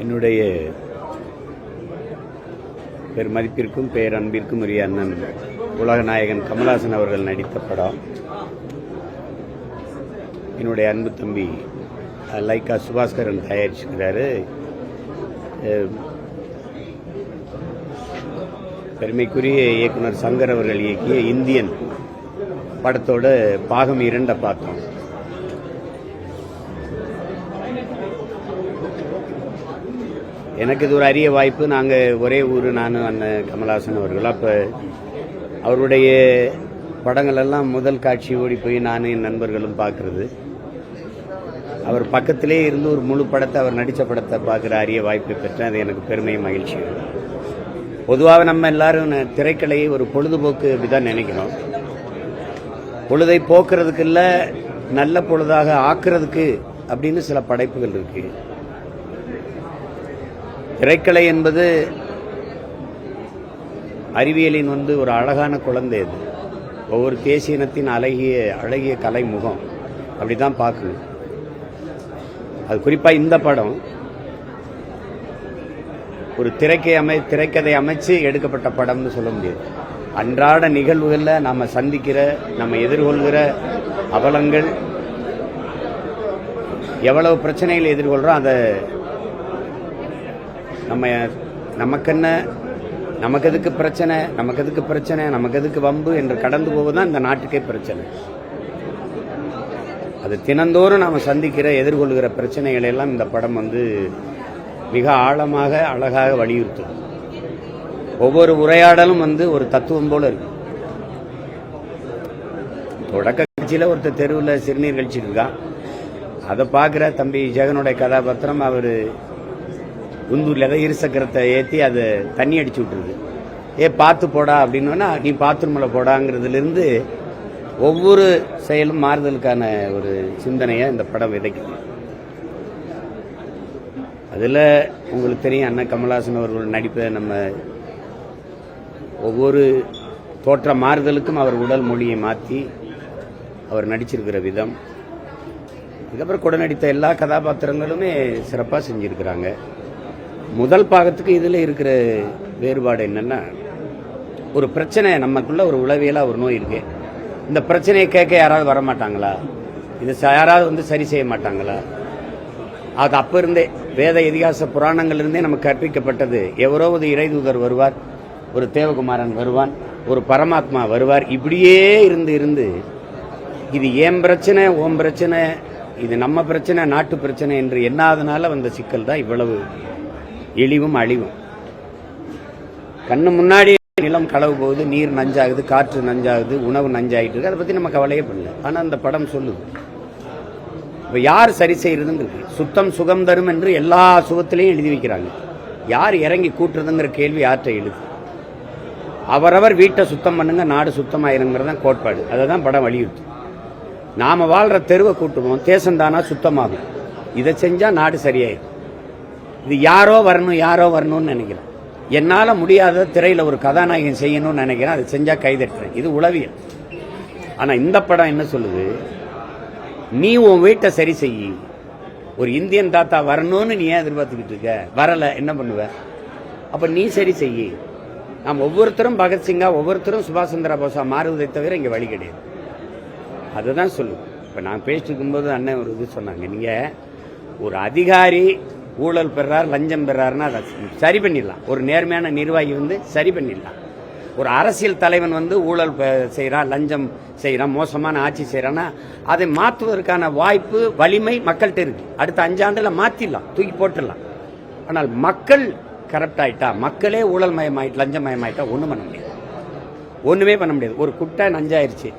என்னுடைய பெருமதிப்பிற்கும் பேரன்பிற்கும் உரிய அண்ணன் உலகநாயகன் கமலஹாசன் அவர்கள் நடித்த படம். என்னுடைய அன்பு தம்பி லைக்கா சுபாஸ்கரன் தயாரிச்சிருக்கிறாரு. பெருமைக்குரிய இயக்குனர் சங்கர் அவர்கள் இயக்கிய இந்தியன் படத்தோட பாகம் 2 பார்த்தோம். எனக்கு இது ஒரு அரிய வாய்ப்பு. நாங்கள் ஒரே ஊர், நானும் அண்ணன் கமலஹாசன் அவர்கள். அப்போ அவருடைய படங்கள் எல்லாம் முதல் காட்சி ஓடி போய் நானும் என் நண்பர்களும் பார்க்கறது, அவர் பக்கத்திலே இருந்து ஒரு முழு படத்தை, அவர் நடித்த படத்தை பார்க்குற அரிய வாய்ப்பை பெற்றேன். அது எனக்கு பெருமையும் மகிழ்ச்சி. பொதுவாக நம்ம எல்லாரும் திரைக்கலையை ஒரு பொழுதுபோக்கு இப்படிதான் நினைக்கிறோம். பொழுதை போக்குறதுக்கு இல்லை, நல்ல பொழுதாக ஆக்குறதுக்கு அப்படின்னு சில படைப்புகள் இருக்கு. திரைக்கலை என்பது அறிவியலின் ஒரு அழகான குழந்தை. அது ஒவ்வொரு தேசிய இனத்தின் அழகிய கலை முகம். அப்படிதான் பார்க்கணும். அது குறிப்பாக இந்த படம் ஒரு திரைக்கதை அமைச்சு எடுக்கப்பட்ட படம்னு சொல்ல முடியாது. அன்றாட நிகழ்வுகளில் நாம் சந்திக்கிற, நம்ம எதிர்கொள்கிற அவலங்கள், எவ்வளவு பிரச்சனைகளை எதிர்கொள்கிறோம், அதை நமக்கு எதுக்கு பிரச்சனை, நமக்கு எதுக்கு வம்பு என்று கடந்து போவதுதான் இந்த நாட்டுக்கே பிரச்சனை. அது தினந்தோறும் நாம் சந்திக்கிற, எதிர்கொள்கிற பிரச்சனைகளை எல்லாம் இந்த படம் மிக ஆழமாக, அழகாக வலியுறுத்தும். ஒவ்வொரு உரையாடலும் ஒரு தத்துவம் போல இருக்கு. தொடக்க காட்சியில் ஒருத்தர் தெருவில் சிறுநீர் கழிச்சிட்டு இருக்கான். அதை பார்க்குற தம்பி ஜெகனுடைய கதாபாத்திரம், அவர் குந்தூரில் ஏதோ இருசக்கரத்தை ஏற்றி அதை தண்ணி அடிச்சு விட்டுருது. பார்த்து போடா அப்படின்னா, நீ பாத்ரூமில் போடாங்கிறதுலேருந்து ஒவ்வொரு செயலும் மாறுதலுக்கான ஒரு சிந்தனையை இந்த படம் விதைக்குது. அதில் உங்களுக்கு தெரியும், அண்ணன் கமலஹாசன் அவர்கள் நடிப்பை நம்ம ஒவ்வொரு தோற்ற மாறுதலுக்கும் அவர் உடல் மொழியை மாற்றி அவர் நடிச்சிருக்கிற விதம். இதுக்கப்புறம் கூட நடித்த எல்லா கதாபாத்திரங்களுமே சிறப்பாக செஞ்சுருக்கிறாங்க. முதல் பாகத்துக்கு இதில் இருக்கிற வேறுபாடு என்னன்னா, ஒரு பிரச்சனை நமக்குள்ள ஒரு உளவியலாக ஒரு நோய் இருக்கு. இந்த பிரச்சனையை கேட்க யாராவது வரமாட்டாங்களா? இது யாராவது சரி செய்ய மாட்டாங்களா? அது அப்போ இருந்தே வேத இதிகாச புராணங்கள்லேருந்தே நமக்கு கற்பிக்கப்பட்டது. எவரோ ஒரு இறைதூதர் வருவார், ஒரு தேவகுமாரன் வருவான், ஒரு பரமாத்மா வருவார். இப்படியே இருந்து இது ஏன் பிரச்சனை, ஓம் பிரச்சனை, இது நம்ம பிரச்சனை, நாட்டு பிரச்சனை என்று எண்ணாதனால வந்த சிக்கல் தான் இவ்வளவு எளிவும் அழிவும். கண்ணு முன்னாடி நிலம் களவு போகுது, நீர் நஞ்சாகுது, காற்று நஞ்சாகுது, உணவு நஞ்சாகிட்டு இருக்கு. அதை பற்றி நம்ம கவலையே பண்ணல. ஆனால் அந்த படம் சொல்லுது, இப்போ யார் சரி செய்யறதுன்னு இருக்கு. சுத்தம் சுகம் தரும் என்று எல்லா சுகத்திலையும் எழுதி வைக்கிறாங்க. யார் இறங்கி கூட்டுறதுங்கிற கேள்வி யார்கிட்ட எழுது? அவரவர் வீட்டை சுத்தம் பண்ணுங்க, நாடு சுத்தமாயிருங்கிறதான் கோட்பாடு. அதை தான் படம் வலியுறுத்து. நாம வாழ்ற தெருவை கூட்டுவோம், தேசந்தானா சுத்தமாகும். இதை செஞ்சா நாடு சரியாயிடும். இது யாரோ வரணும்னு நினைக்கிறேன். என்னால முடியாத திரையில ஒரு கதாநாயகன் செய்யணும்னு நினைக்கிறேன். அதை செஞ்சா கைதட்டுறேன். இது உளவியல். ஆனா இந்த படம் என்ன சொல்லுது? நீ உன் வீட்டை சரி செய்யி. ஒரு இந்தியன் தாத்தா வரணும்னு நீ ஏன் எதிர்பார்த்துக்கிட்டு இருக்க? வரல, என்ன பண்ணுவ? அப்ப நீ சரி செய்யி. நாம் ஒவ்வொருத்தரும் பகத்சிங்கா, ஒவ்வொருத்தரும் சுபாஷ் சந்திர போஸா மாறுவதை தவிர இங்க வழி கிடையாது. அதுதான் சொல்லுது. இப்ப நான் பேசிட்டு இருக்கும்போது அண்ணன் ஒரு இது சொன்னாங்க, நீங்க ஒரு அதிகாரி ஊழல் பெறார், லஞ்சம் பெறாருன்னா அதை சரி பண்ணிடலாம். ஒரு நேர்மையான நிர்வாகி சரி பண்ணிடலாம். ஒரு அரசியல் தலைவன் ஊழல் செய்யறான், லஞ்சம் செய்யறான், மோசமான ஆட்சி செய்யறான்னா அதை மாற்றுவதற்கான வாய்ப்பு, வலிமை மக்கள்கிட்ட இருக்கு. அடுத்த 5 ஆண்டுல மாத்திடலாம், தூக்கி போட்டுடலாம். ஆனால் மக்கள் கரப்ட் ஆயிட்டா, மக்களே ஊழல் மயமாயிட்டு, லஞ்சமயமாயிட்டா ஒண்ணும் பண்ண முடியாது. ஒண்ணுமே பண்ண முடியாது. ஒரு குட்டை நஞ்சாயிருச்சு,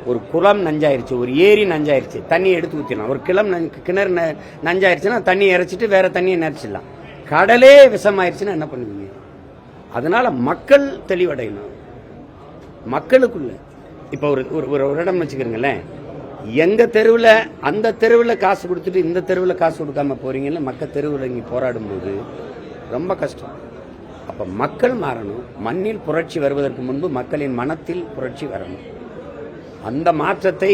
ஒரு குளம் நஞ்சாயிருச்சு, ஒரு ஏரி நஞ்சாயிருச்சு, தண்ணியை எடுத்து ஊற்றிடலாம். ஒரு கிணறு நஞ்சாயிருச்சுன்னா தண்ணியை இறைச்சிட்டு வேற தண்ணியை நினைச்சிடலாம். கடலே விஷமாயிருச்சுன்னா என்ன பண்ணுவீங்க? அதனால மக்கள் தெளிவடையணும். மக்களுக்குள்ள இப்ப ஒரு இடம் வச்சுக்கிறீங்களேன், எங்க தெருவில் அந்த தெருவில் காசு கொடுத்துட்டு இந்த தெருவில் காசு கொடுக்காம போறீங்கன்னு மக்கள் தெருவில் இங்கே போராடும் போது ரொம்ப கஷ்டம். அப்ப மக்கள் மாறணும். மண்ணில் புரட்சி வருவதற்கு முன்பு மக்களின் மனத்தில் புரட்சி வரணும். அந்த மாற்றத்தை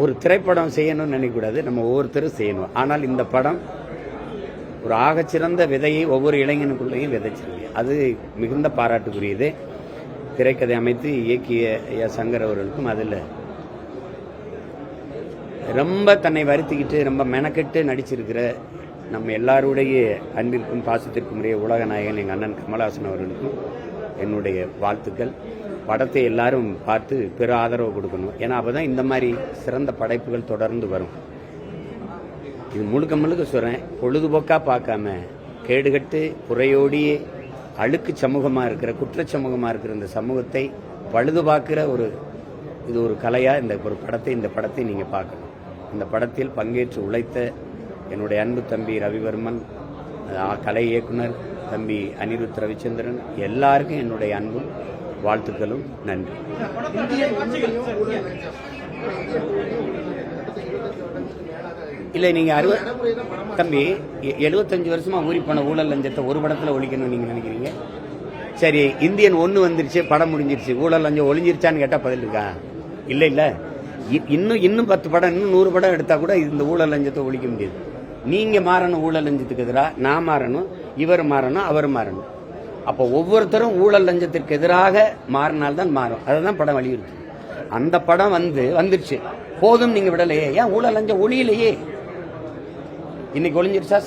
ஒரு திரைப்படம் செய்யணும்னு நினைக்கக்கூடாது, நம்ம ஒவ்வொருத்தரும் செய்யணும். ஆனால் இந்த படம் ஒரு ஆகச்சிறந்த விதையை ஒவ்வொரு இளைஞனுக்குள்ளேயும் விதைச்சிருக்கு. அது மிகுந்த பாராட்டுக்குரியது. திரைக்கதை அமைத்து இயக்கிய சங்கர் அவர்களுக்கும் அதில் ரொம்ப தன்னை வருத்திக்கிட்டு ரொம்ப மெனக்கெட்டு நடிச்சிருக்கிற நம்ம எல்லாருடைய அன்பிற்கும் பாசத்திற்கும் உரிய உலக நாயகன் எங்கள் அண்ணன் கமலஹாசன் அவர்களுக்கும் என்னுடைய வாழ்த்துக்கள். படத்தை எல்லாரும் பார்த்து பிற ஆதரவு கொடுக்கணும். ஏன்னா அப்போதான் இந்த மாதிரி சிறந்த படைப்புகள் தொடர்ந்து வரும். இது முழுக்க முழுக்க சொல்கிறேன், பொழுதுபோக்காக பார்க்காம கேடுகட்டு குறையோடியே அழுக்கு சமூகமாக இருக்கிற குற்ற சமூகமாக இருக்கிற இந்த சமூகத்தை பழுது பார்க்குற இது ஒரு கலையாக இந்த படத்தை நீங்கள் பார்க்கணும். இந்த படத்தில் பங்கேற்று உழைத்த என்னுடைய அன்பு தம்பி ரவிவர்மன், கலை இயக்குனர் தம்பி அனிருத் ரவிச்சந்திரன், எல்லாருக்கும் என்னுடைய அன்பும் வாழ்த்துக்களும் நன்றி. இல்லை, நீங்கள் தம்பி 75 வருஷமா ஊறி போன ஊழல் லஞ்சத்தை ஒரு படத்தில் ஒழிக்கணும்னு நீங்கள் நினைக்கிறீங்க? சரி, இந்தியன் 1 வந்துருச்சு, படம் முடிஞ்சிருச்சு, ஊழல் லஞ்சம் ஒழிஞ்சிருச்சான்னு கேட்டால் பதில் இருக்கா? இல்லை இல்லை, இன்னும் 10 படம் இன்னும் 100 படம் எடுத்தால் கூட இந்த ஊழல் லஞ்சத்தை ஒழிக்க முடியாது. நீங்கள் மாறணும் ஊழல் லஞ்சத்துக்கு எதிராக, நான் மாறணும், இவர் மாறணும், அவர் மாறணும். அப்போ ஒவ்வொருத்தரும் ஊழல் லஞ்சத்திற்கு எதிராக மாறினால்தான் மாறும். அதை தான் படம் வலியுறுத்து. அந்த படம் வந்துருச்சு போதும், நீங்க விடலையே, ஏன் ஊழல் லஞ்சம் ஒளியிலையே? இன்னைக்கு ஒளிஞ்சிருச்சா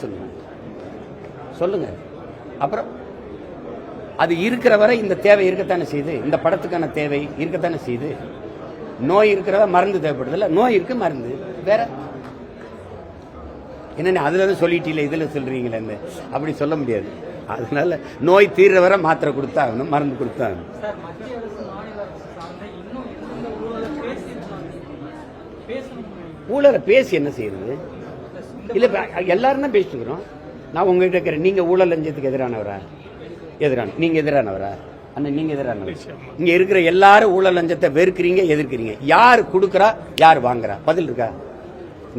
சொல்லுங்க. அப்புறம் அது இருக்கிற வரை இந்த தேவை இருக்கத்தானே செய்யுது, இந்த படத்துக்கான தேவை இருக்கத்தானே செய்யுது. நோய் இருக்கிறவ மருந்து தேவைப்படுது இல்ல, நோய் இருக்கு மருந்து வேற என்ன, அதுல சொல்லிட்டீங்களே இதுல சொல்றீங்களே, அப்படி சொல்ல முடியாது. அதனால நோய் தீர்ற வரை மாத்திரை கொடுத்தாகணும், மருந்து கொடுத்தாகணும். ஊழலை பேசி என்ன செய்யறது? இல்ல எல்லாரும் தான் பேசிட்டு இருக்கிறோம். நான் உங்ககிட்ட கேட்கிறேன், நீங்க ஊழல் லஞ்சத்துக்கு எதிரானவரா? நீங்க எதிரானவரா? அண்ணா நீங்க எதிரானவர். இங்க இருக்கிற எல்லாரும் ஊழல் லஞ்சத்தை வெறுக்கிறீங்க, எதிர்க்கிறீங்க. யார் கொடுக்கறா, யார் வாங்குறா? பதில் இருக்கா?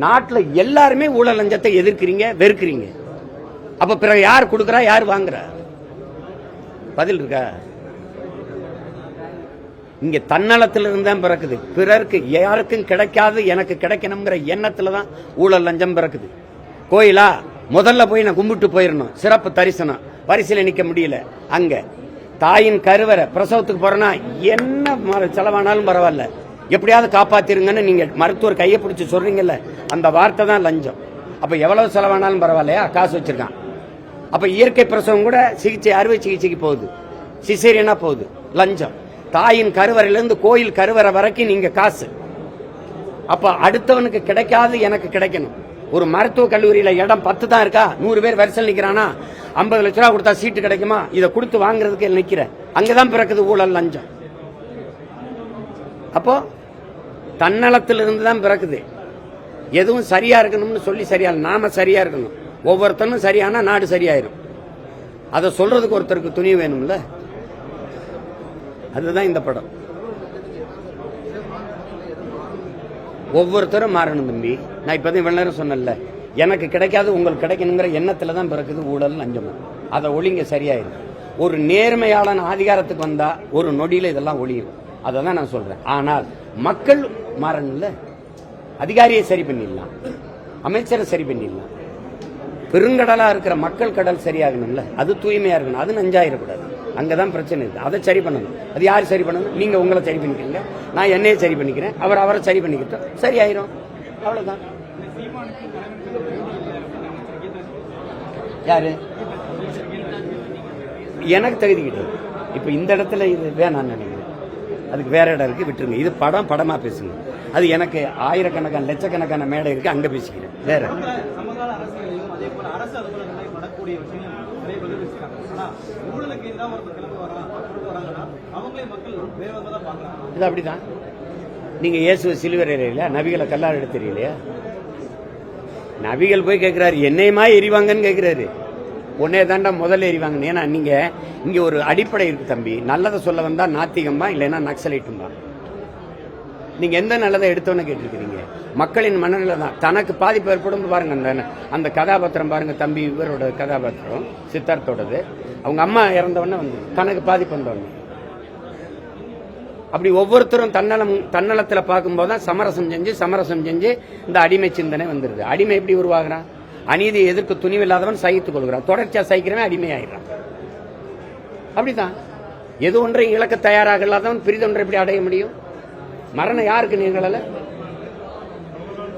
நாட்டுல எல்லாருமே ஊழல் லஞ்சத்தை எதிர்க்கிறீங்க, வெறுக்கிறீங்க. அப்ப பிறகு யார் கொடுக்கறா, யார் வாங்குறா? பதில் இருக்கா? இங்க தன்னலத்திலிருந்து தான் பிறக்குது. பிறருக்கு யாருக்கும் கிடைக்காது எனக்கு கிடைக்கணுங்கிற எண்ணத்துல தான் ஊழல் லஞ்சம் பிறக்குது. கோயிலா முதல்ல போய் நான் கும்பிட்டு போயிடணும், சிறப்பு தரிசனம், வரிசையில் நிக்க முடியல. அங்க தாயின் கருவறை பிரசவத்துக்கு போறேன்னா என்ன செலவானாலும் பரவாயில்ல, எப்படியாவது காப்பாத்திருங்கன்னு நீங்க மருத்துவர் கையை பிடிச்சி சொல்றீங்கல்ல, அந்த வார்த்தை தான் லஞ்சம். அப்ப எவ்வளவு செலவானாலும் பரவாயில்லையா, காசு வச்சிருக்கான். அப்ப இயற்கை பிரசவம் கூட சிகிச்சை, அறுவை சிகிச்சைக்கு போகுது, சிசேரியனா போகுது, லஞ்சம். தாயின் கருவறையிலிருந்து கோயில் கருவறை வரைக்கும் நீங்க காசு. அப்ப அடுத்தவனுக்கு கிடைக்காது எனக்கு கிடைக்கணும். ஒரு மருத்துவ கல்லூரியில இடம் 10 தான் இருக்கா, 100 பேர் வரிசையில் நிக்கிறானா, 50 லட்ச ரூபா கொடுத்தா சீட்டு கிடைக்குமா? இதை கொடுத்து வாங்குறதுக்கு நிக்கிற, அங்கதான் பிறக்குது ஊழல் லஞ்சம். அப்போ தன்னலத்திலிருந்து தான் பிறக்குது. எதுவும் சரியா இருக்கணும்னு சொல்லி சரியா, நாம சரியா இருக்கணும். ஒவ்வொருத்தனும் சரியானா நாடு சரியாயிரும். அதை சொல்றதுக்கு ஒருத்தருக்கு துணி வேணும்ல, அதுதான் இந்த படம். ஒவ்வொருத்தரும் மாறணும் தம்பி. நான் இப்பதான் இவ்வளவு நேரம் சொன்னேன்ல, எனக்கு கிடைக்காது உங்களுக்கு கிடைக்கணுங்கிற எண்ணத்துல தான் பிறக்குது ஊழல் லஞ்சமும். அதை ஒளிங்க சரியாயிரும். ஒரு நேர்மையாளன் அதிகாரத்துக்கு வந்தா ஒரு நொடியில இதெல்லாம் ஒளியும். அதை தான் நான் சொல்றேன். ஆனால் மக்கள் மாறணும்ல, அதிகாரியை சரி பண்ணிடலாம், அமைச்சரை சரி பண்ணிடலாம். பெருங்கடலா இருக்கிற மக்கள் கடல் சரியாகணும்ல, அது தூய்மையா இருக்கணும், அது நஞ்சாயிடக்கூடாது. அங்கதான் பிரச்சனை இருக்கு. அதை சரி பண்ணணும். அது யார் சரி பண்ணணும்? நீங்க உங்களை சரி பண்ணிக்கிறீங்க, நான் என்னையே சரி பண்ணிக்கிறேன், அவரை சரி பண்ணிக்கிட்டோம், சரியாயிரும். அவ்வளவுதான். யாரு எனக்கு தகுதி கிடையாது. இப்ப இந்த இடத்துல இது வேணான்னு நினைக்கிறேன். அதுக்கு வேற இடம் இருக்கு, விட்டுருங்க. இது படமா பேசுங்க. அது எனக்கு ஆயிரக்கணக்கான லட்சக்கணக்கான மேடை இருக்கு, அங்க பேசிக்கிறேன். வேற இது அப்படிதான். நீங்க இயேசுவை சிலுவர் எறியலையா, நபிகளை கல்லால் எடுத்து தெரியலையா? நபிகள் போய் கேட்கிறாரு, என்னையுமா எரிவாங்கன்னு கேட்கிறாரு. உன்னே தாண்டா முதல்ல எரிவாங்க. ஏன்னா நீங்க இங்க ஒரு அடிப்படை இருக்கு தம்பி. நல்லதை சொல்ல வந்தா நாத்திகம்பா, இல்லைன்னா நக்சலைட்டும்பா. நீங்க எந்த நல்லதை எடுத்தோன்னு கேட்டிருக்கிறீங்க. மக்களின் மனநிலை தான். தனக்கு பாதிப்பு ஏற்படும் பாருங்க. அந்த கதாபாத்திரம் பாருங்க தம்பி, இவரோட கதாபாத்திரம் சித்தார்த்தோடது. அவங்க அம்மா இறந்தவொடனே வந்து தனக்கு பாதிப்பு வந்தவொடனே. அப்படி ஒவ்வொருத்தரும் தன்னலத்தில் பார்க்கும்போது தான் சமரசம் செஞ்சு இந்த அடிமை சிந்தனை வந்துருது. அடிமை எப்படி உருவாகிறான்? அநீதியை எதிர்க்க துணிவில்லாதவன் சகித்துக் கொள்கிறான். தொடர்ச்சியா சகிக்கிறவன் அடிமையாயிடுறான். அப்படிதான் எது ஒன்றை இழக்க தயாராக இல்லாதவன் பிரிதொன்றை எப்படி அடைய முடியும்? மரணம் யாருக்கு நீங்கள?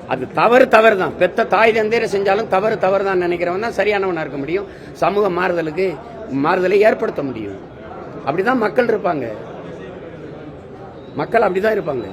அது தவறு தான். பெத்த தாய் தந்தையரை செஞ்சாலும் தவறு தான் நினைக்கிறவன் தான் சரியானவனா இருக்க முடியும். சமூக மாறுதலை ஏற்படுத்த முடியும். அப்படிதான் மக்கள் இருப்பாங்க. மக்கள் அப்படிதான் இருப்பாங்க.